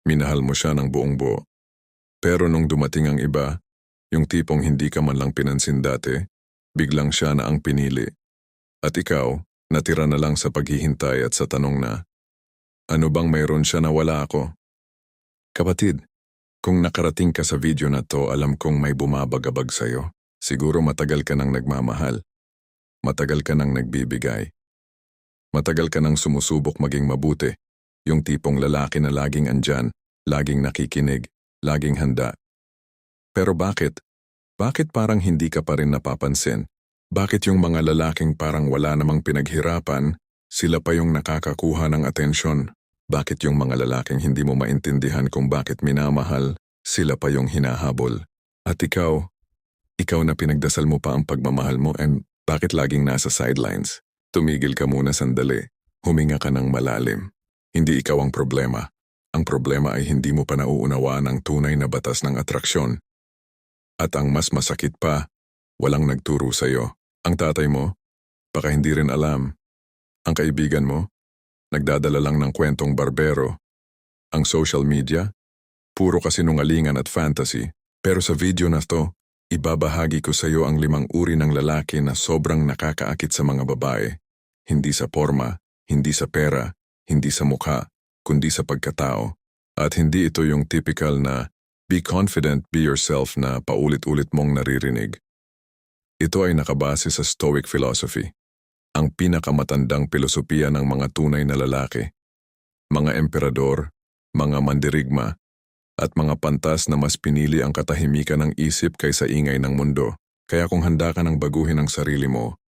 Minahal mo siya ng buong buo. Pero nung dumating ang iba, yung tipong hindi ka man lang pinansin dati, biglang siya na ang pinili. At ikaw, natira na lang sa paghihintay at sa tanong na, ano bang mayroon siya na wala ako? Kapatid, kung nakarating ka sa video na to, alam kong may bumabagabag sa'yo. Siguro matagal ka nang nagmamahal. Matagal ka nang nagbibigay. Matagal ka nang sumusubok maging mabuti. Yung tipong lalaki na laging andyan, laging nakikinig, laging handa. Pero bakit? Bakit parang hindi ka pa rin napapansin? Bakit yung mga lalaking parang wala namang pinaghirapan, sila pa yung nakakakuha ng atensyon? Bakit yung mga lalaking hindi mo maintindihan kung bakit minamahal, sila pa yung hinahabol? At ikaw na pinagdasal mo pa ang pagmamahal mo and bakit laging nasa sidelines? Tumigil ka muna sandali, huminga ka ng malalim. Hindi ikaw ang problema. Ang problema ay hindi mo pa nauunawaan ang tunay na batas ng atraksyon. At ang mas masakit pa, walang nagturo sa'yo. Ang tatay mo, baka hindi rin alam. Ang kaibigan mo, nagdadala lang ng kwentong barbero. Ang social media, puro kasinungalingan at fantasy. Pero sa video na to, ibabahagi ko sa'yo ang 5 uri ng lalaki na sobrang nakakaakit sa mga babae. Hindi sa forma, hindi sa pera, hindi sa mukha, kundi sa pagkatao. At hindi ito yung typical na be confident, be yourself na paulit-ulit mong naririnig. Ito ay nakabase sa Stoic philosophy, ang pinakamatandang filosofiya ng mga tunay na lalaki. Mga emperador, mga mandirigma, at mga pantas na mas pinili ang katahimikan ng isip kaysa ingay ng mundo. Kaya kung handa ka ng baguhin ang sarili mo,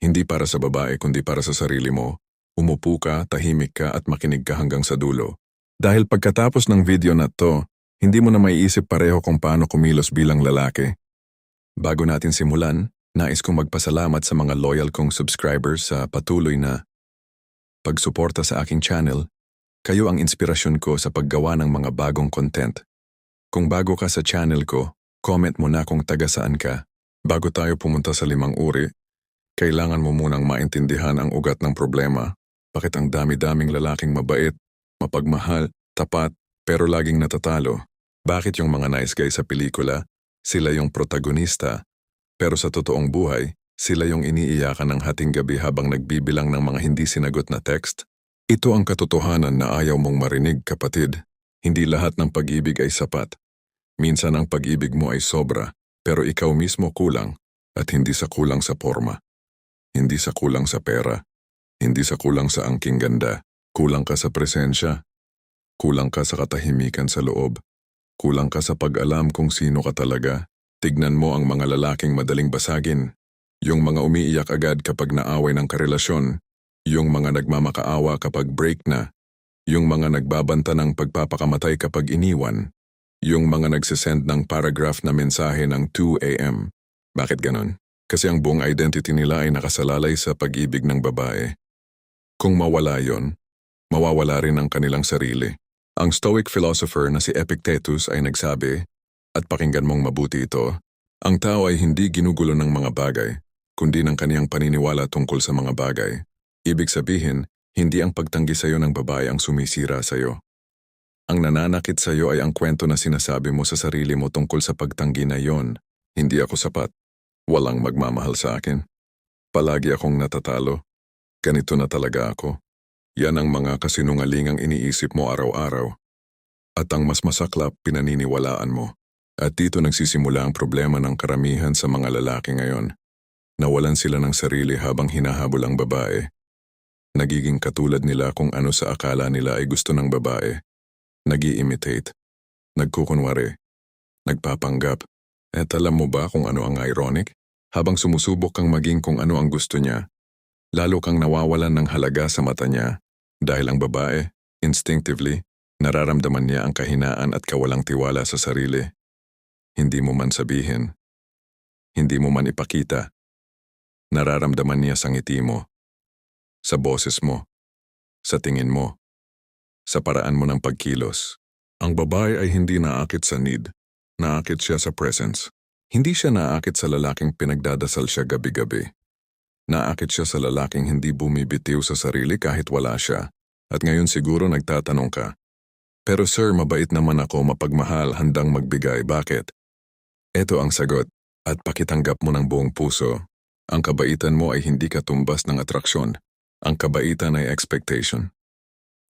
hindi para sa babae kundi para sa sarili mo, umupo ka, tahimik ka at makinig ka hanggang sa dulo. Dahil pagkatapos ng video na to, hindi mo na maiisip pareho kung paano kumilos bilang lalaki. Bago natin simulan, nais kong magpasalamat sa mga loyal kong subscribers sa patuloy na pagsuporta sa aking channel. Kayo ang inspirasyon ko sa paggawa ng mga bagong content. Kung bago ka sa channel ko, comment mo na kung taga saan ka. Bago tayo pumunta sa 5 uri, kailangan mo munang maintindihan ang ugat ng problema. Bakit ang dami-daming lalaking mabait, mapagmahal, tapat, pero laging natatalo? Bakit yung mga nice guy sa pelikula, sila yung protagonista, pero sa totoong buhay, sila yung iniiyakan ng hating gabi habang nagbibilang ng mga hindi sinagot na text? Ito ang katotohanan na ayaw mong marinig, kapatid. Hindi lahat ng pag-ibig ay sapat. Minsan ang pag-ibig mo ay sobra, pero ikaw mismo kulang, at hindi sa kulang sa forma. Hindi sa kulang sa pera. Hindi sa kulang sa angking ganda. Kulang ka sa presensya. Kulang ka sa katahimikan sa loob. Kulang ka sa pag-alam kung sino ka talaga. Tignan mo ang mga lalaking madaling basagin. Yung mga umiiyak agad kapag naaway ng karelasyon. Yung mga nagmamakaawa kapag break na. Yung mga nagbabanta ng pagpapakamatay kapag iniwan. Yung mga nagsisend ng paragraph na mensahe ng 2 a.m. Bakit ganon? Kasi ang buong identity nila ay nakasalalay sa pag-ibig ng babae. Kung mawala yon, mawawala rin ang kanilang sarili. Ang Stoic philosopher na si Epictetus ay nagsabi, at pakinggan mong mabuti ito, ang tao ay hindi ginugulo ng mga bagay, kundi ng kaniyang paniniwala tungkol sa mga bagay. Ibig sabihin, hindi ang pagtanggi sa'yo ng babae ang sumisira sa'yo. Ang nananakit sa'yo ay ang kwento na sinasabi mo sa sarili mo tungkol sa pagtanggi na yon. Hindi ako sapat. Walang magmamahal sa akin. Palagi akong natatalo. Ganito na talaga ako. Yan ang mga kasinungalingang iniisip mo araw-araw. At ang mas masaklap, pinaniniwalaan mo. At dito nagsisimula ang problema ng karamihan sa mga lalaki ngayon. Nawalan sila ng sarili habang hinahabol ang babae. Nagiging katulad nila kung ano sa akala nila ay gusto ng babae. Nag-i-imitate. Nagkukunwari. Nagpapanggap. At alam mo ba kung ano ang ironic? Habang sumusubok kang maging kung ano ang gusto niya, lalo kang nawawalan ng halaga sa mata niya. Dahil ang babae, instinctively, nararamdaman niya ang kahinaan at kawalang tiwala sa sarili. Hindi mo man sabihin. Hindi mo man ipakita. Nararamdaman niya sa ngiti mo. Sa boses mo. Sa tingin mo. Sa paraan mo ng pagkilos. Ang babae ay hindi naakit sa need. Naakit siya sa presence. Hindi siya naakit sa lalaking pinagdadasal siya gabi-gabi. Naakit siya sa lalaking hindi bumibitiw sa sarili kahit wala siya. At ngayon siguro nagtatanong ka, Pero sir, mabait naman ako, mapagmahal, handang magbigay. Bakit? Ito ang sagot, at pakitanggap mo ng buong puso. Ang kabaitan mo ay hindi katumbas ng atraksyon. Ang kabaitan ay expectation.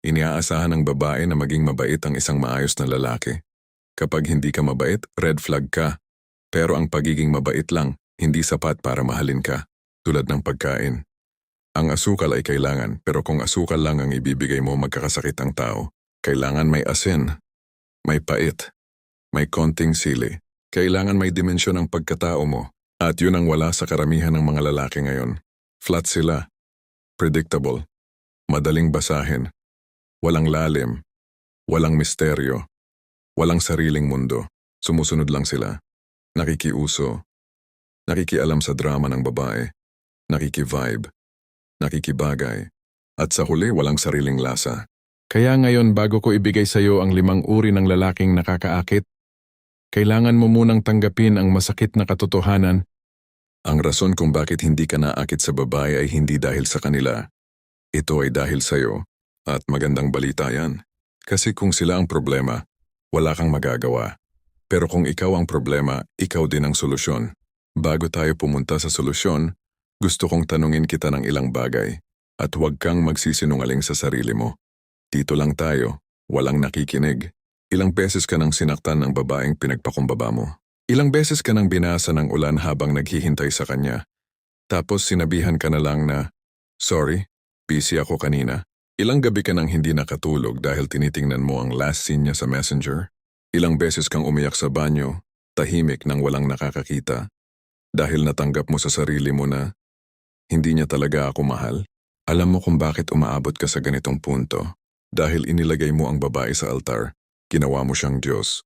Iniaasahan ng babae na maging mabait ang isang maayos na lalaki. Kapag hindi ka mabait, red flag ka. Pero ang pagiging mabait lang, hindi sapat para mahalin ka, tulad ng pagkain. Ang asukal ay kailangan, pero kung asukal lang ang ibibigay mo, magkakasakit ang tao. Kailangan may asin, may pait, may konting sili. Kailangan may dimensyon ang pagkatao mo. At yun ang wala sa karamihan ng mga lalaki ngayon. Flat sila. Predictable. Madaling basahin. Walang lalim. Walang misteryo. Walang sariling mundo. Sumusunod lang sila. Nakikiuso. Nakikialam sa drama ng babae. Nakikivibe. Nakikibagay. At sa huli, walang sariling lasa. Kaya ngayon, bago ko ibigay sa iyo ang 5 uri ng lalaking nakakaakit, kailangan mo munang tanggapin ang masakit na katotohanan. Ang rason kung bakit hindi ka naakit sa babae ay hindi dahil sa kanila. Ito ay dahil sa iyo. At magandang balita yan. Kasi kung sila ang problema, wala kang magagawa. Pero kung ikaw ang problema, ikaw din ang solusyon. Bago tayo pumunta sa solusyon, gusto kong tanungin kita ng ilang bagay. At huwag kang magsisinungaling sa sarili mo. Dito lang tayo, walang nakikinig. Ilang beses ka nang sinaktan ng babaeng pinagpakumbaba mo. Ilang beses ka nang binasa ng ulan habang naghihintay sa kanya. Tapos sinabihan ka na lang na, sorry, busy ako kanina. Ilang gabi ka nang hindi nakatulog dahil tinitingnan mo ang last scene niya sa Messenger. Ilang beses kang umiyak sa banyo, tahimik nang walang nakakakita. Dahil natanggap mo sa sarili mo na, hindi niya talaga ako mahal. Alam mo kung bakit umaabot ka sa ganitong punto. Dahil inilagay mo ang babae sa altar. Ginawa mo siyang Diyos.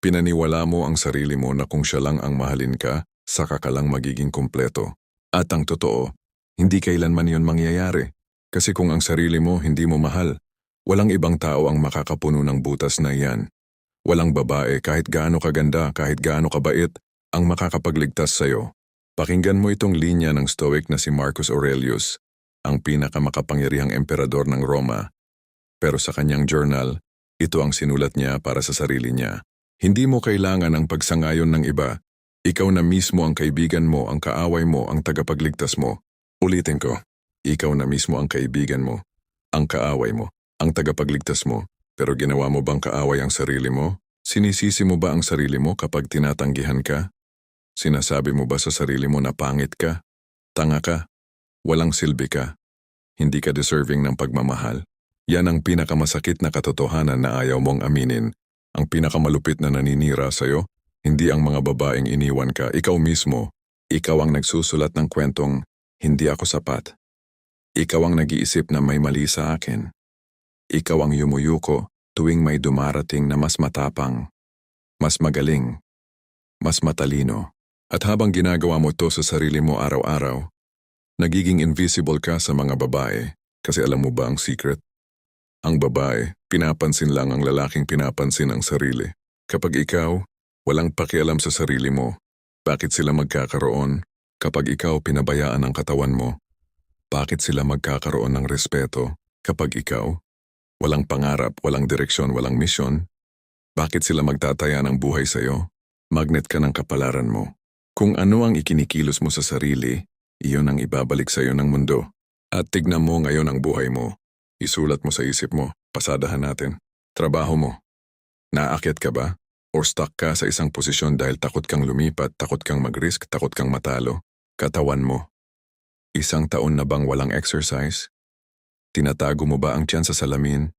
Pinaniwala mo ang sarili mo na kung siya lang ang mahalin ka, saka ka lang magiging kumpleto. At ang totoo, hindi kailanman yon mangyayari. Kasi kung ang sarili mo hindi mo mahal, walang ibang tao ang makakapuno ng butas na iyan. Walang babae kahit gaano kaganda, kahit gaano kabait, ang makakapagligtas sa'yo. Pakinggan mo itong linya ng Stoic na si Marcus Aurelius, ang pinakamakapangyarihang emperador ng Roma. Pero sa kanyang journal, ito ang sinulat niya para sa sarili niya. Hindi mo kailangan ang pagsangayon ng iba. Ikaw na mismo ang kaibigan mo, ang kaaway mo, ang tagapagligtas mo. Ulitin ko, ikaw na mismo ang kaibigan mo, ang kaaway mo, ang tagapagligtas mo. Pero ginawa mo bang kaaway ang sarili mo? Sinisisi mo ba ang sarili mo kapag tinatanggihan ka? Sinasabi mo ba sa sarili mo na pangit ka? Tanga ka? Walang silbi ka? Hindi ka deserving ng pagmamahal? Yan ang pinakamasakit na katotohanan na ayaw mong aminin. Ang pinakamalupit na naninira sa'yo, hindi ang mga babaeng iniwan ka, ikaw mismo. Ikaw ang nagsusulat ng kwentong, hindi ako sapat. Ikaw ang nag-iisip na may mali sa akin. Ikaw ang yumuyuko tuwing may dumarating na mas matapang, mas magaling, mas matalino. At habang ginagawa mo to sa sarili mo araw-araw, nagiging invisible ka sa mga babae. Kasi alam mo ba ang secret? Ang babae, pinapansin lang ang lalaking pinapansin ang sarili. Kapag ikaw, walang pakialam sa sarili mo, bakit sila magkakaroon? Kapag ikaw pinabayaan ang katawan mo, bakit sila magkakaroon ng respeto? Kapag ikaw, walang pangarap, walang direksyon, walang misyon, bakit sila magtataya ng buhay sa'yo? Magnet ka ng kapalaran mo. Kung ano ang ikinikilos mo sa sarili, iyon ang ibabalik sa'yo ng mundo. At tignan mo ngayon ang buhay mo. Isulat mo sa isip mo, pasadahan natin. Trabaho mo. Naakyat ka ba? O stuck ka sa isang posisyon dahil takot kang lumipat, takot kang mag-risk, takot kang matalo? Katawan mo. 1 taon na bang walang exercise? Tinatago mo ba ang tiyan sa salamin?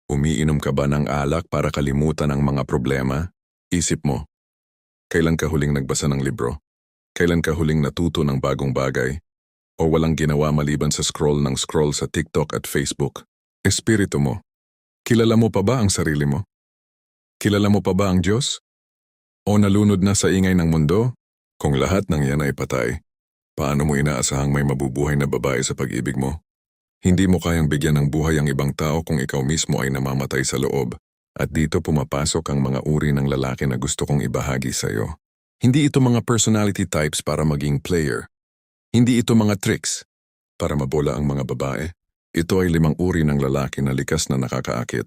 Umiinom ka ba ng alak para kalimutan ang mga problema? Isip mo. Kailan ka huling nagbasa ng libro? Kailan ka huling natuto ng bagong bagay? O walang ginawa maliban sa scroll ng scroll sa TikTok at Facebook? Espiritu mo. Kilala mo pa ba ang sarili mo? Kilala mo pa ba ang Diyos? O nalunod na sa ingay ng mundo? Kung lahat ng yan ay patay, paano mo inaasahang may mabubuhay na babae sa pag-ibig mo? Hindi mo kayang bigyan ng buhay ang ibang tao kung ikaw mismo ay namamatay sa loob. At dito pumapasok ang mga uri ng lalaki na gusto kong ibahagi sa iyo. Hindi ito mga personality types para maging player. Hindi ito mga tricks para mabola ang mga babae. Ito ay 5 uri ng lalaki na likas na nakakaakit.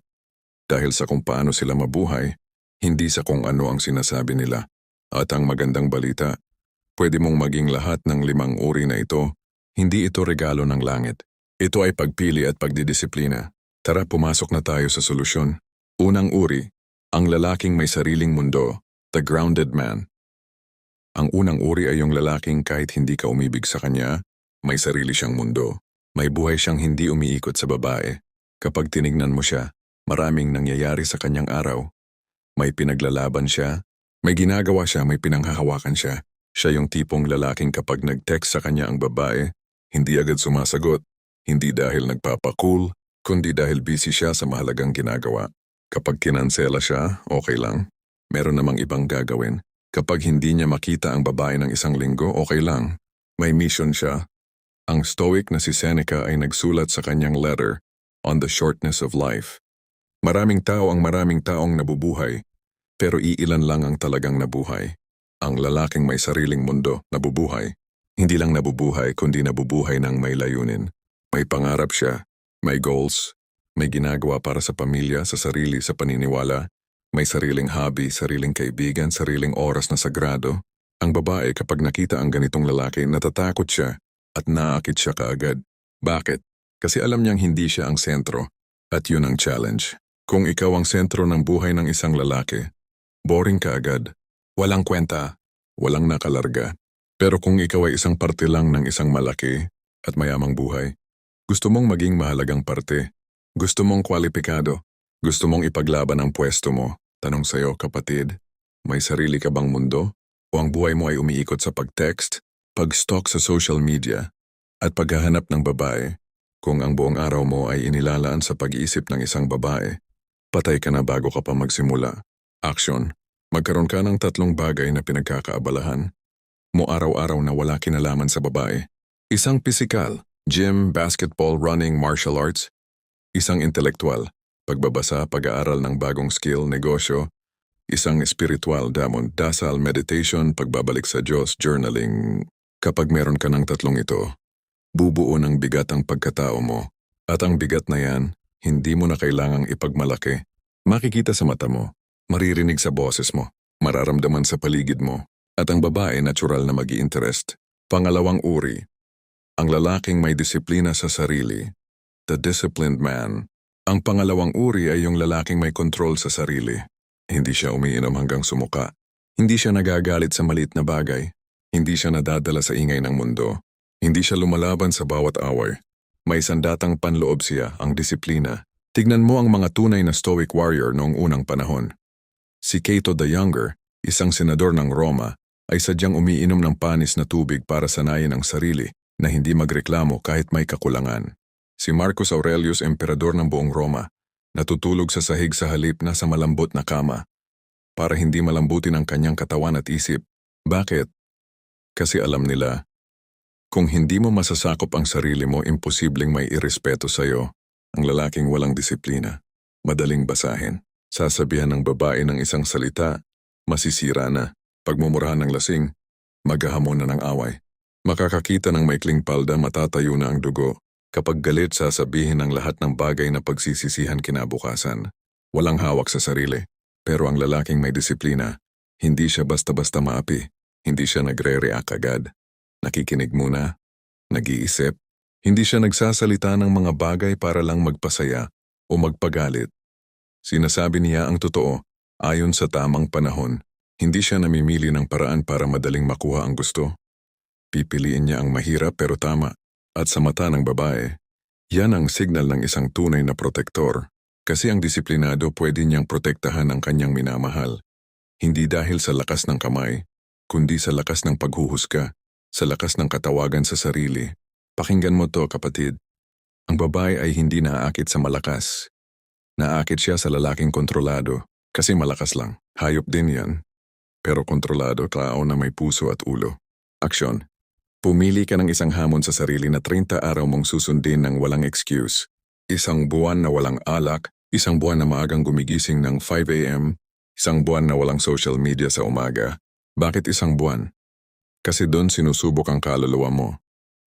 Dahil sa kung paano sila mabuhay, hindi sa kung ano ang sinasabi nila. At ang magandang balita, pwede mong maging lahat ng 5 uri na ito. Hindi ito regalo ng langit. Ito ay pagpili at pagdidisiplina. Tara, pumasok na tayo sa solusyon. Unang uri, ang lalaking may sariling mundo, the grounded man. Ang unang uri ay yung lalaking kahit hindi ka umibig sa kanya, may sarili siyang mundo. May buhay siyang hindi umiikot sa babae. Kapag tinignan mo siya, maraming nangyayari sa kanyang araw. May pinaglalaban siya, may ginagawa siya, may pinanghahawakan siya. Siya yung tipong lalaking kapag nag-text sa kanya ang babae, hindi agad sumasagot. Hindi dahil nagpapacool, kundi dahil busy siya sa mahalagang ginagawa. Kapag kinansela siya, okay lang. Meron namang ibang gagawin. Kapag hindi niya makita ang babae ng 1 linggo, okay lang. May mission siya. Ang Stoic na si Seneca ay nagsulat sa kanyang letter on the shortness of life. Maraming taong nabubuhay, pero iilan lang ang talagang nabuhay. Ang lalaking may sariling mundo, nabubuhay. Hindi lang nabubuhay, kundi nabubuhay ng may layunin. May pangarap siya, may goals, may ginagawa para sa pamilya, sa sarili, sa paniniwala. May sariling hobby, sariling kaibigan, sariling oras na sagrado. Ang babae kapag nakita ang ganitong lalaki, natatakot siya at naakit siya kaagad. Bakit? Kasi alam niyang hindi siya ang sentro at yun ang challenge. Kung ikaw ang sentro ng buhay ng isang lalaki, boring ka agad, walang kwenta, walang nakalarga. Pero kung ikaw ay isang parte lang ng isang malaki at mayamang buhay, gusto mong maging mahalagang parte, gusto mong kwalipikado, gusto mong ipaglaban ang pwesto mo. Tanong sa'yo, kapatid, may sarili ka bang mundo? O ang buhay mo ay umiikot sa pag-text, pag-stalk sa social media, at paghahanap ng babae? Kung ang buong araw mo ay inilalaan sa pag-iisip ng isang babae, patay ka na bago ka pa magsimula. Action. Magkaroon ka ng 3 bagay na pinagkakaabalahan mo araw-araw na wala kinalaman sa babae. Isang pisikal, gym, basketball, running, martial arts. Isang intelektual, pagbabasa, pag-aaral ng bagong skill, negosyo. Isang espiritual, dasal, meditation, pagbabalik sa Diyos, journaling. Kapag meron ka ng 3 ito, bubuo ng bigat ang pagkatao mo. At ang bigat na yan, hindi mo na kailangang ipagmalaki. Makikita sa mata mo, maririnig sa boses mo, mararamdaman sa paligid mo. At ang babae natural na mag-i-interest. Pangalawang uri, ang lalaking may disiplina sa sarili, the disciplined man. Ang pangalawang uri ay yung lalaking may control sa sarili. Hindi siya umiinom hanggang sumuka. Hindi siya nagagalit sa maliit na bagay. Hindi siya nadadala sa ingay ng mundo. Hindi siya lumalaban sa bawat away. May sandatang panloob siya, ang disiplina. Tignan mo ang mga tunay na stoic warrior noong unang panahon. Si Cato the Younger, isang senador ng Roma, ay sadyang umiinom ng panis na tubig para sanayin ang sarili na hindi magreklamo kahit may kakulangan. Si Marcus Aurelius, emperador ng buong Roma, natutulog sa sahig sa halip na sa malambot na kama para hindi malambutin ang kanyang katawan at isip. Bakit? Kasi alam nila, kung hindi mo masasakop ang sarili mo, imposibleng may irespeto sa'yo. Ang lalaking walang disiplina, madaling basahin. Sasabihan ng babae ng isang salita, masisira na. Pagmumurahan ng lasing, maghahamon na ng away. Makakakita ng maikling palda, matatayo na ang dugo. Kapag galit, sasabihin ng lahat ng bagay na pagsisisihan kinabukasan. Walang hawak sa sarili. Pero ang lalaking may disiplina, hindi siya basta-basta maapi. Hindi siya nagre-react agad. Nakikinig muna. Nag-iisip. Hindi siya nagsasalita ng mga bagay para lang magpasaya o magpagalit. Sinasabi niya ang totoo, ayon sa tamang panahon. Hindi siya namimili ng paraan para madaling makuha ang gusto. Pipiliin niya ang mahirap pero tama. At sa mata ng babae, yan ang signal ng isang tunay na protektor. Kasi ang disiplinado pwede niyang protektahan ang kanyang minamahal. Hindi dahil sa lakas ng kamay, kundi sa lakas ng paghuhusga, sa lakas ng katawagan sa sarili. Pakinggan mo to, kapatid. Ang babae ay hindi naaakit sa malakas. Naaakit siya sa lalaking kontrolado. Kasi malakas lang. Hayop din yan. Pero kontrolado, tao na may puso at ulo. Aksyon. Pumili ka ng isang hamon sa sarili na 30 araw mong susundin ng walang excuse. Isang buwan na walang alak, isang buwan na maagang gumigising ng 5 a.m., isang buwan na walang social media sa umaga. Bakit isang buwan? Kasi doon sinusubok ang kaluluwa mo.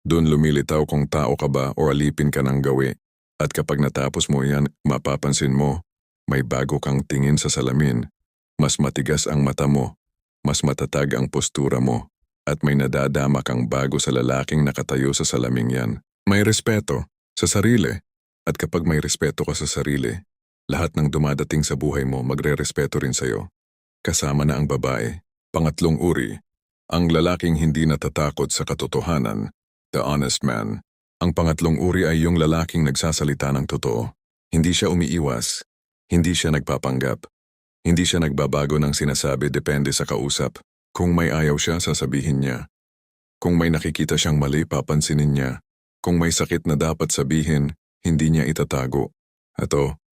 Doon lumilitaw kung tao ka ba o alipin ka ng gawi. At kapag natapos mo yan, mapapansin mo, May bago kang tingin sa salamin. Mas matigas ang mata mo. Mas matatag ang postura mo. At may nadadama kang bago sa lalaking nakatayo sa salaming yan. May respeto sa sarili. At kapag may respeto ka sa sarili, lahat ng dumadating sa buhay mo magre-respeto rin sa'yo. Kasama na ang babae. Pangatlong uri, ang lalaking hindi natatakot sa katotohanan, the honest man. Ang pangatlong uri ay yung lalaking nagsasalita ng totoo. Hindi siya umiiwas. Hindi siya nagpapanggap. Hindi siya nagbabago ng sinasabi depende sa kausap. Kung may ayaw siya, sasabihin niya. Kung may nakikita siyang mali, papansinin niya. Kung may sakit na dapat sabihin, hindi niya itatago.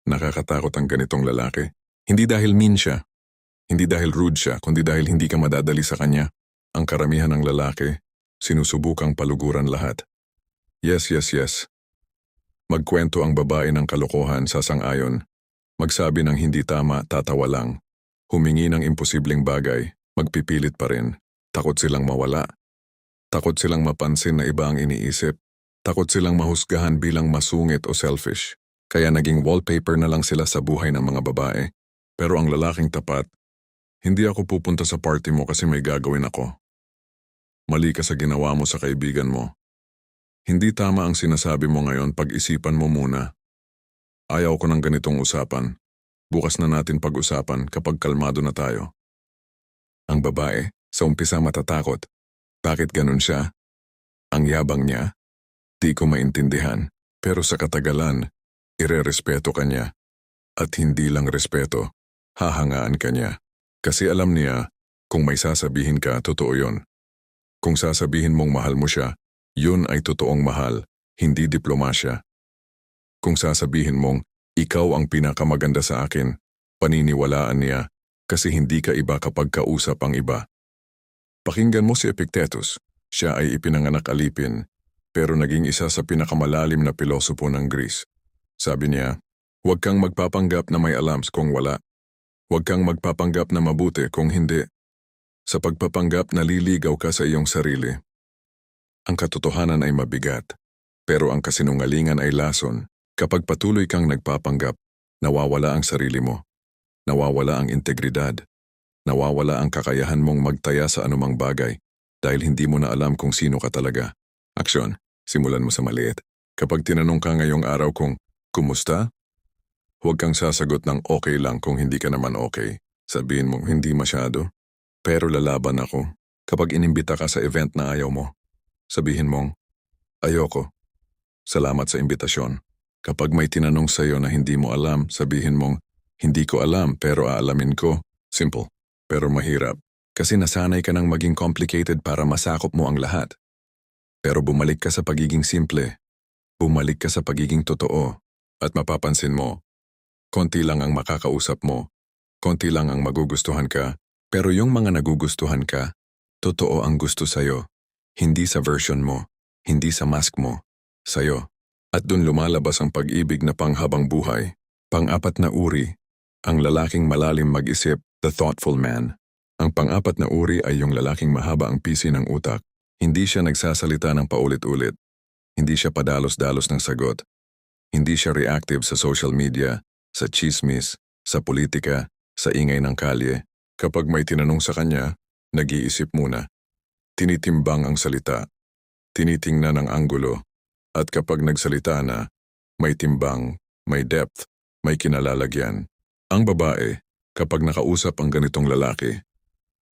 Nakakatakot ang ganitong lalaki. Hindi dahil mean siya. Hindi dahil rude siya, kundi dahil hindi ka madadali sa kanya. Ang karamihan ng lalaki, sinusubukang paluguran lahat. Yes. Magkwento ang babae ng kalokohan, sasang-ayon. Magsabi ng hindi tama, tatawa lang. Humingi ng imposibleng bagay, magpipilit pa rin. Takot silang mawala. Takot silang mapansin na iba ang iniisip. Takot silang mahusgahan bilang masungit o selfish. Kaya naging wallpaper na lang sila sa buhay ng mga babae. Pero ang lalaking tapat, hindi ako pupunta sa party mo kasi may gagawin ako. Mali ka sa ginawa mo sa kaibigan mo. Hindi tama ang sinasabi mo ngayon, pag-isipan mo muna. Ayaw ko ng ganitong usapan. Bukas na natin pag-usapan kapag kalmado na tayo. Ang babae, sa umpisa matatakot. Bakit ganun siya? Ang yabang niya? Di ko maintindihan. Pero sa katagalan, irerespeto ka niya. At hindi lang respeto, hahangaan ka niya. Kasi alam niya, kung may sasabihin ka, totoo yon. Kung sasabihin mong mahal mo siya, yun ay totoong mahal, hindi diplomasya. Kung sasabihin mong, ikaw ang pinakamaganda sa akin, paniniwalaan niya, kasi hindi ka iba kapag kausap ang iba. Pakinggan mo si Epictetus, siya ay ipinanganak alipin, pero naging isa sa pinakamalalim na pilosopo ng Greece. Sabi niya, huwag kang magpapanggap na may alam kung wala. Huwag kang magpapanggap na mabuti kung hindi. Sa pagpapanggap naliligaw ka sa iyong sarili. Ang katotohanan ay mabigat, pero ang kasinungalingan ay lason. Kapag patuloy kang nagpapanggap, nawawala ang sarili mo. Nawawala ang integridad. Nawawala ang kakayahan mong magtaya sa anumang bagay dahil hindi mo na alam kung sino ka talaga. Aksyon, simulan mo sa maliit. Kapag tinanong ka ngayong araw kung, kumusta? Huwag kang sasagot ng okay lang kung hindi ka naman okay. Sabihin mong hindi masyado. Pero lalaban ako. Kapag inimbita ka sa event na ayaw mo, sabihin mong, ayoko. Salamat sa imbitasyon. Kapag may tinanong sa'yo na hindi mo alam, sabihin mong, hindi ko alam pero aalamin ko. Simple, pero mahirap. Kasi nasanay ka ng maging complicated para masakop mo ang lahat. Pero bumalik ka sa pagiging simple. Bumalik ka sa pagiging totoo. At mapapansin mo, konti lang ang makakausap mo. Konti lang ang magugustuhan ka. Pero yung mga nagugustuhan ka, totoo ang gusto sa'yo. Hindi sa version mo. Hindi sa mask mo. Sa'yo. At dun lumalabas ang pag-ibig na panghabang buhay. Pang-apat na uri, ang lalaking malalim mag-isip, the thoughtful man. Ang pang-apat na uri ay yung lalaking mahaba ang pisi ng utak. Hindi siya nagsasalita ng paulit-ulit. Hindi siya padalos-dalos ng sagot. Hindi siya reactive sa social media, sa chismis, sa politika, sa ingay ng kalye. Kapag may tinanong sa kanya, nag-iisip muna. Tinitimbang ang salita. Tinitingnan ang anggulo. At kapag nagsalita na, may timbang, may depth, may kinalalagyan. Ang babae, kapag nakausap ang ganitong lalaki,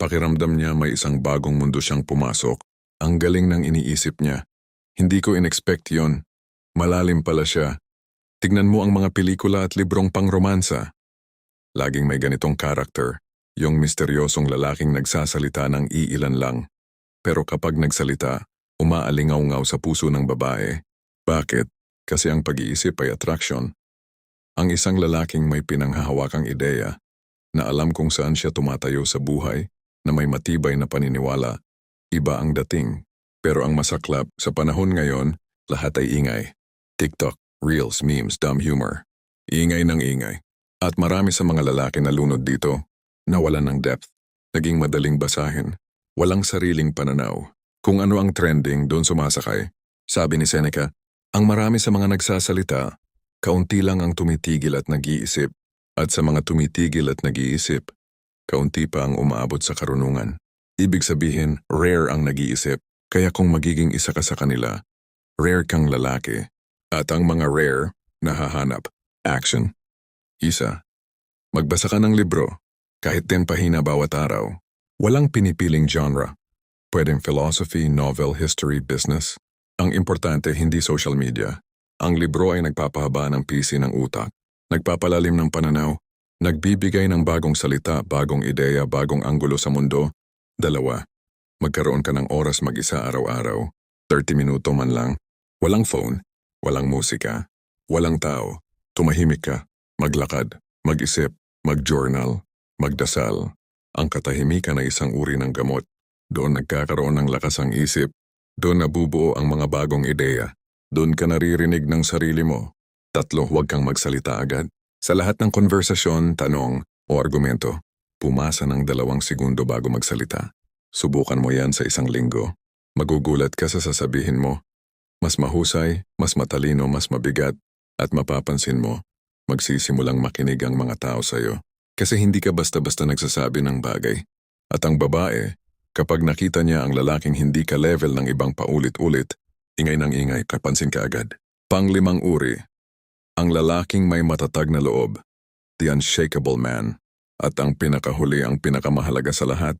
pakiramdam niya may isang bagong mundo siyang pumasok. Ang galing ng iniisip niya. Hindi ko in-expect yon. Malalim pala siya. Tignan mo ang mga pelikula at librong pang-romansa. Laging may ganitong karakter, yung misteryosong lalaking nagsasalita ng iilan lang. Pero kapag nagsalita, umaalingaw-ngaw sa puso ng babae. Bakit? Kasi ang pag-iisip ay attraction. Ang isang lalaking may pinanghahawakang ideya na alam kung saan siya tumatayo sa buhay, na may matibay na paniniwala, iba ang dating. Pero ang masaklap, sa panahon ngayon, lahat ay ingay. TikTok, Reels, memes, dumb humor. Ingay ng ingay. At marami sa mga lalaki na lunod dito, nawalan ng depth, naging madaling basahin, walang sariling pananaw. Kung ano ang trending, doon sumasakay. Sabi ni Seneca, ang marami sa mga nagsasalita, kaunti lang ang tumitigil at nag-iisip. At sa mga tumitigil at nag-iisip, kaunti pa ang umaabot sa karunungan. Ibig sabihin, rare ang nag-iisip. Kaya kung magiging isa ka sa kanila, rare kang lalaki. At ang mga rare, nahahanap. Action. Isa. Magbasa ka ng libro. Kahit 10 pahina bawat araw. Walang pinipiling genre. Pwedeng philosophy, novel, history, business. Ang importante, hindi social media. Ang libro ay nagpapahaba ng pisi ng utak. Nagpapalalim ng pananaw. Nagbibigay ng bagong salita, bagong ideya, bagong anggulo sa mundo. 2. Magkaroon ka ng oras mag-isa araw-araw. 30 minuto man lang. Walang phone, walang musika, walang tao. Tumahimik ka, maglakad, mag-isip, mag-journal, magdasal. Ang katahimikan ay isang uri ng gamot. Doon nagkakaroon ng lakas ang isip. Doon nabubuo ang mga bagong ideya. Doon ka naririnig ng sarili mo. 3. Huwag kang magsalita agad. Sa lahat ng konversasyon, tanong o argumento, pumasa ng 2 segundo bago magsalita. Subukan mo yan sa 1 linggo. Magugulat ka sa sasabihin mo. Mas mahusay, mas matalino, mas mabigat, at mapapansin mo, magsisimulang makinig ang mga tao sa'yo. Kasi hindi ka basta-basta nagsasabi ng bagay. At ang babae, kapag nakita niya ang lalaking hindi ka level ng ibang paulit-ulit, ingay ng ingay, kapansin ka agad. 5 uri. Ang lalaking may matatag na loob, the unshakable man. At ang pinakahuli, ang pinakamahalaga sa lahat,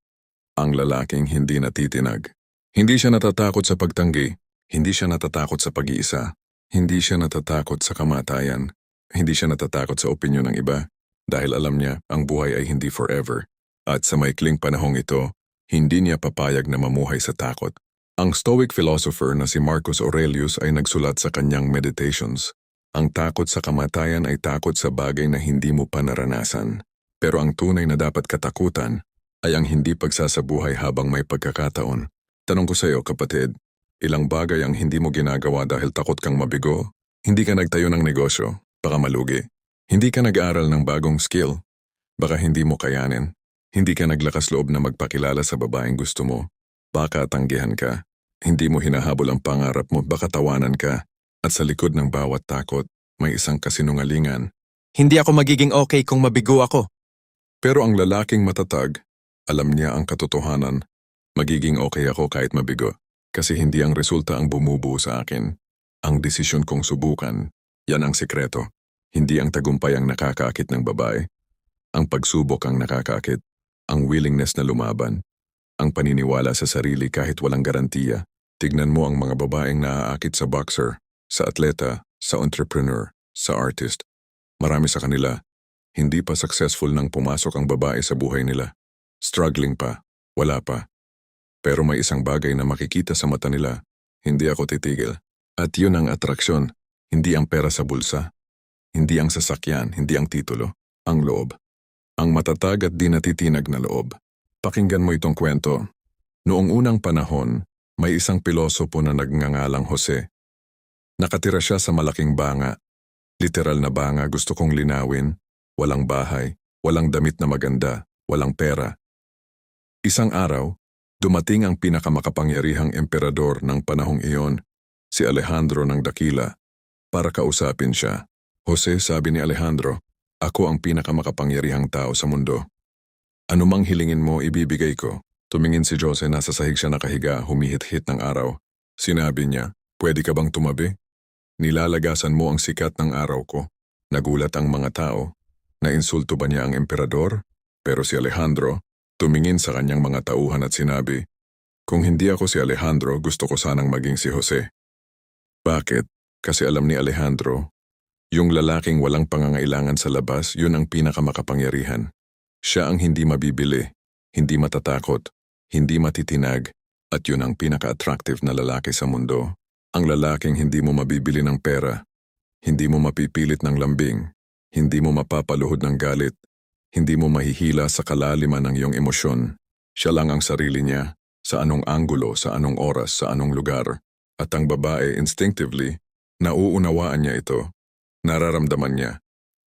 ang lalaking hindi natitinag. Hindi siya natatakot sa pagtanggi, hindi siya natatakot sa pag-iisa, hindi siya natatakot sa kamatayan, hindi siya natatakot sa opinyon ng iba, dahil alam niya ang buhay ay hindi forever. At sa maikling panahong ito, hindi niya papayag na mamuhay sa takot. Ang Stoic philosopher na si Marcus Aurelius ay nagsulat sa kanyang Meditations. Ang takot sa kamatayan ay takot sa bagay na hindi mo pa naranasan. Pero ang tunay na dapat katakutan ay ang hindi pagsasabuhay habang may pagkakataon. Tanong ko sa iyo, kapatid, ilang bagay ang hindi mo ginagawa dahil takot kang mabigo? Hindi ka nagtayo ng negosyo, baka malugi. Hindi ka nag-aaral ng bagong skill, baka hindi mo kayanin. Hindi ka naglakas loob na magpakilala sa babaeng gusto mo, baka tanggihan ka. Hindi mo hinahabol ang pangarap mo, baka tawanan ka. At sa likod ng bawat takot, may isang kasinungalingan. Hindi ako magiging okay kung mabigo ako. Pero ang lalaking matatag, alam niya ang katotohanan. Magiging okay ako kahit mabigo. Kasi hindi ang resulta ang bumubuo sa akin. Ang desisyon kong subukan, yan ang sikreto. Hindi ang tagumpay ang nakakaakit ng babae. Ang pagsubok ang nakakaakit. Ang willingness na lumaban. Ang paniniwala sa sarili kahit walang garantiya. Tignan mo ang mga babaeng naaakit sa boxer, sa atleta, sa entrepreneur, sa artist. Marami sa kanila, hindi pa successful nang pumasok ang babae sa buhay nila. Struggling pa, wala pa. Pero may isang bagay na makikita sa mata nila, hindi ako titigil. At yun ang atraksyon, hindi ang pera sa bulsa. Hindi ang sasakyan, hindi ang titulo, ang loob. Ang matatag at di natitinag na loob. Pakinggan mo itong kwento. Noong unang panahon, may isang pilosopo na nagngangalang Jose. Nakatira siya sa malaking banga. Literal na banga, gusto kong linawin. Walang bahay, walang damit na maganda, walang pera. Isang araw, dumating ang pinakamakapangyarihang emperador ng panahong iyon, si Alejandro ng Dakila, para kausapin siya. Jose, sabi ni Alejandro, ako ang pinakamakapangyarihang tao sa mundo. Anumang hilingin mo, ibibigay ko. Tumingin si Jose, nasa sahig siya nakahiga, humihit-hit ng araw. Sinabi niya, pwede ka bang tumabi? Nilalagasan mo ang sikat ng araw ko. Nagulat ang mga tao. Nainsulto ba niya ang emperador? Pero si Alejandro, tumingin sa kanyang mga tauhan at sinabi, kung hindi ako si Alejandro, gusto ko sanang maging si Jose. Bakit? Kasi alam ni Alejandro, yung lalaking walang pangangailangan sa labas, yun ang pinakamakapangyarihan. Siya ang hindi mabibili, hindi matatakot, hindi matitinag, at yun ang pinaka-attractive na lalaki sa mundo. Ang lalaking hindi mo mabibili ng pera, hindi mo mapipilit ng lambing, hindi mo mapapaluhod ng galit, hindi mo mahihila sa kalaliman ng iyong emosyon. Siya lang ang sarili niya, sa anong anggulo, sa anong oras, sa anong lugar. At ang babae instinctively, nauunawaan niya ito. Nararamdaman niya.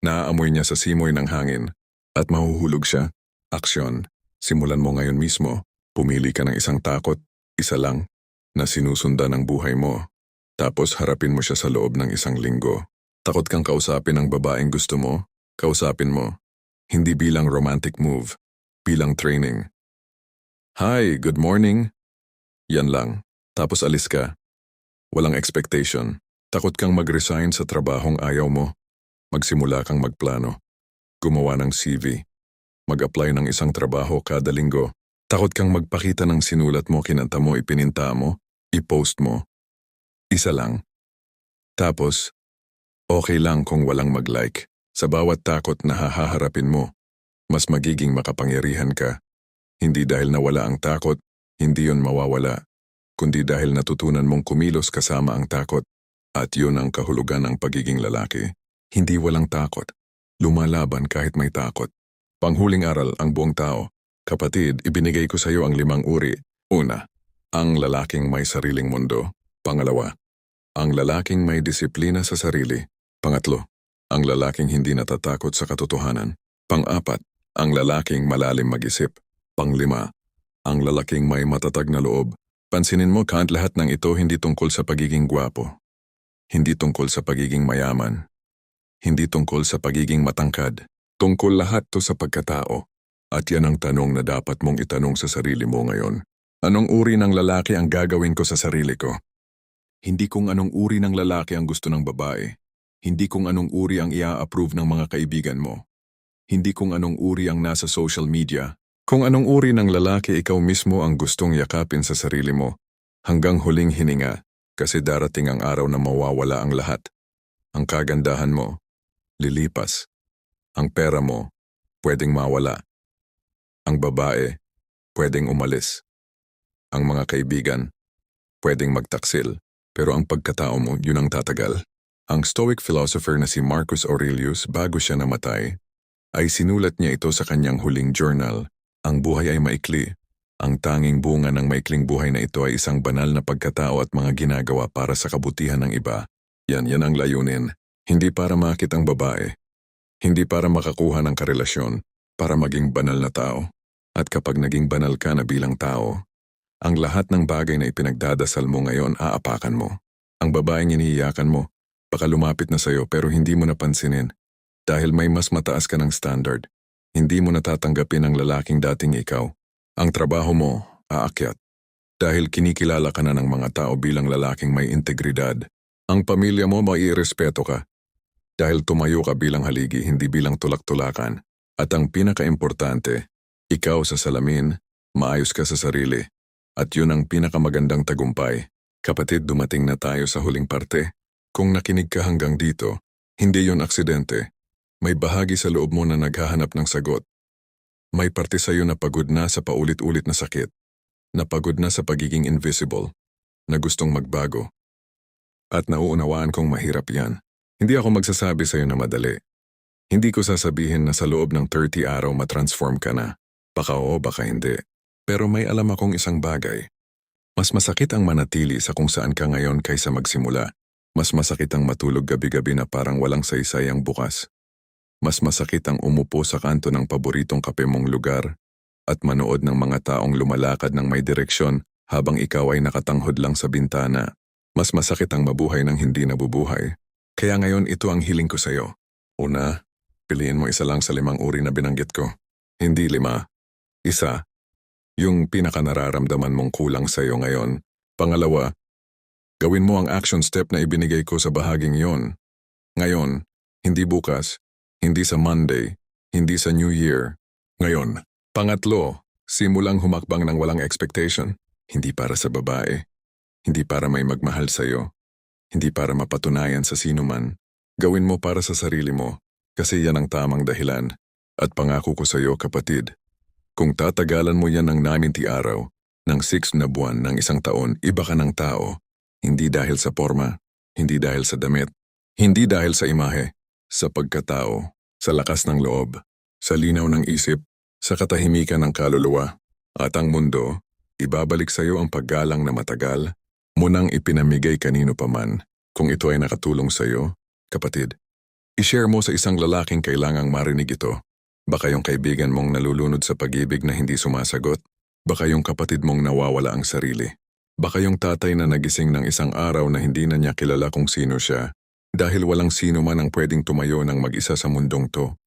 Naaamoy niya sa simoy ng hangin. At mahuhulog siya. Aksyon. Simulan mo ngayon mismo. Pumili ka ng isang takot, isa lang, na sinusundan ng buhay mo. Tapos harapin mo siya sa loob ng 1 linggo. Takot kang kausapin ang babaeng gusto mo? Kausapin mo. Hindi bilang romantic move, bilang training. Hi, good morning. Yan lang. Tapos alis ka. Walang expectation. Takot kang mag-resign sa trabahong ayaw mo. Magsimula kang magplano. Gumawa ng CV. Mag-apply ng isang trabaho kada linggo. Takot kang magpakita ng sinulat mo, kinanta mo, ipininta mo, i-post mo. Isa lang. Tapos, okay lang kung walang mag-like. Sa bawat takot na haharapin mo, mas magiging makapangyarihan ka. Hindi dahil nawala ang takot, hindi yun mawawala, kundi dahil natutunan mong kumilos kasama ang takot. At yun ang kahulugan ng pagiging lalaki. Hindi walang takot. Lumalaban kahit may takot. Panghuling aral ang buong tao. Kapatid, ibinigay ko sa iyo ang 5 uri. Una, ang lalaking may sariling mundo. Pangalawa, ang lalaking may disiplina sa sarili. Pangatlo, ang lalaking hindi natatakot sa katotohanan. Pang-apat, ang lalaking malalim mag-isip. Pang-5, ang lalaking may matatag na loob. Pansinin mo, Kant, lahat ng ito hindi tungkol sa pagiging gwapo. Hindi tungkol sa pagiging mayaman. Hindi tungkol sa pagiging matangkad. Tungkol lahat to sa pagkatao. At yan ang tanong na dapat mong itanong sa sarili mo ngayon. Anong uri ng lalaki ang gagawin ko sa sarili ko? Hindi kung anong uri ng lalaki ang gusto ng babae. Hindi kung anong uri ang ia-approve ng mga kaibigan mo. Hindi kung anong uri ang nasa social media. Kung anong uri ng lalaki ikaw mismo ang gustong yakapin sa sarili mo. Hanggang huling hininga, kasi darating ang araw na mawawala ang lahat. Ang kagandahan mo, lilipas. Ang pera mo, pwedeng mawala. Ang babae, pwedeng umalis. Ang mga kaibigan, pwedeng magtaksil. Pero ang pagkatao mo, yun ang tatagal. Ang Stoic philosopher na si Marcus Aurelius, bago siya namatay, ay sinulat niya ito sa kanyang huling journal. Ang buhay ay maikli. Ang tanging bunga ng maikling buhay na ito ay isang banal na pagkatao at mga ginagawa para sa kabutihan ng iba. Yan ang layunin. Hindi para makit ang babae. Hindi para makakuha ng karelasyon, para maging banal na tao. At kapag naging banal ka na bilang tao, ang lahat ng bagay na ipinagdadasal mo ngayon aapakan mo. Ang babaeng iniiyakan mo, baka lumapit na sa'yo pero hindi mo napansinin. Dahil may mas mataas ka ng standard, hindi mo natatanggapin ang lalaking dating ikaw. Ang trabaho mo, aakyat. Dahil kinikilala ka na ng mga tao bilang lalaking may integridad. Ang pamilya mo, mairespeto ka. Dahil tumayo ka bilang haligi, hindi bilang tulak-tulakan. At ang pinaka-importante, ikaw sa salamin, maayos ka sa sarili. At yun ang pinakamagandang tagumpay. Kapatid, dumating na tayo sa huling parte. Kung nakinig ka hanggang dito, hindi yun aksidente. May bahagi sa loob mo na naghahanap ng sagot. May parte sa'yo na pagod na sa paulit-ulit na sakit. Na pagod na sa pagiging invisible. Na gustong magbago. At nauunawaan kong mahirap yan. Hindi ako magsasabi sa'yo na madali. Hindi ko sasabihin na sa loob ng 30 araw matransform ka na. Baka oo, baka hindi. Pero may alam akong isang bagay. Mas masakit ang manatili sa kung saan ka ngayon kaysa magsimula. Mas masakit ang matulog gabi-gabi na parang walang saysay ang bukas. Mas masakit ang umupo sa kanto ng paboritong kape mong lugar at manood ng mga taong lumalakad ng may direksyon habang ikaw ay nakatanghod lang sa bintana. Mas masakit ang mabuhay ng hindi nabubuhay. Kaya ngayon ito ang hiling ko sa'yo. Una, piliin mo isa lang sa 5 uri na binanggit ko. Hindi 5. Isa. Yung pinakanararamdaman mong kulang sa'yo ngayon. Pangalawa, gawin mo ang action step na ibinigay ko sa bahaging yon. Ngayon, hindi bukas, hindi sa Monday, hindi sa New Year. Ngayon. Pangatlo, simulang humakbang ng walang expectation. Hindi para sa babae. Hindi para may magmahal sa'yo. Hindi para mapatunayan sa sino man. Gawin mo para sa sarili mo, kasi yan ang tamang dahilan. At pangako ko sa'yo, kapatid, kung tatagalan mo yan ng 90 araw, ng 6 na buwan, ng 1 taon, iba ka ng tao. Hindi dahil sa forma, hindi dahil sa damit, hindi dahil sa imahe, sa pagkatao, sa lakas ng loob, sa linaw ng isip, sa katahimikan ng kaluluwa. At ang mundo, ibabalik sa'yo ang paggalang na matagal, mo nang ipinamigay kanino paman. Kung ito ay nakatulong sa'yo, kapatid, i-share mo sa isang lalaking kailangang marinig ito. Baka yung kaibigan mong nalulunod sa pag-ibig na hindi sumasagot. Baka yung kapatid mong nawawala ang sarili. Baka yung tatay na nagising ng isang araw na hindi na niya kilala kung sino siya. Dahil walang sino man ang pwedeng tumayo ng mag-isa sa mundong to.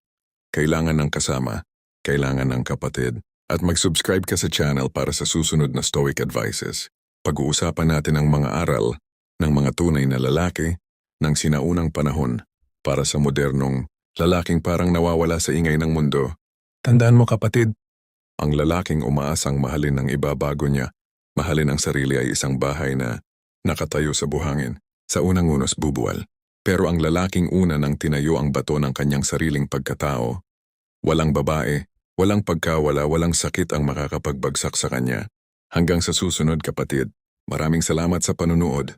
kailangan ng kasama, kailangan ng kapatid. At mag-subscribe ka sa channel para sa susunod na Stoic Advices. Pag-uusapan natin ang mga aral ng mga tunay na lalaki ng sinaunang panahon para sa modernong lalaking parang nawawala sa ingay ng mundo. Tandaan mo kapatid, Ang lalaking umaasang mahalin ng iba bago niya, mahalin ang sarili ay isang bahay na nakatayo sa buhangin, sa unang unos bubuwal. Pero ang lalaking una nang tinayo ang bato ng kanyang sariling pagkatao, walang babae, walang pagkawala, walang sakit ang makakapagbagsak sa kanya. Hanggang sa susunod kapatid, maraming salamat sa panunood.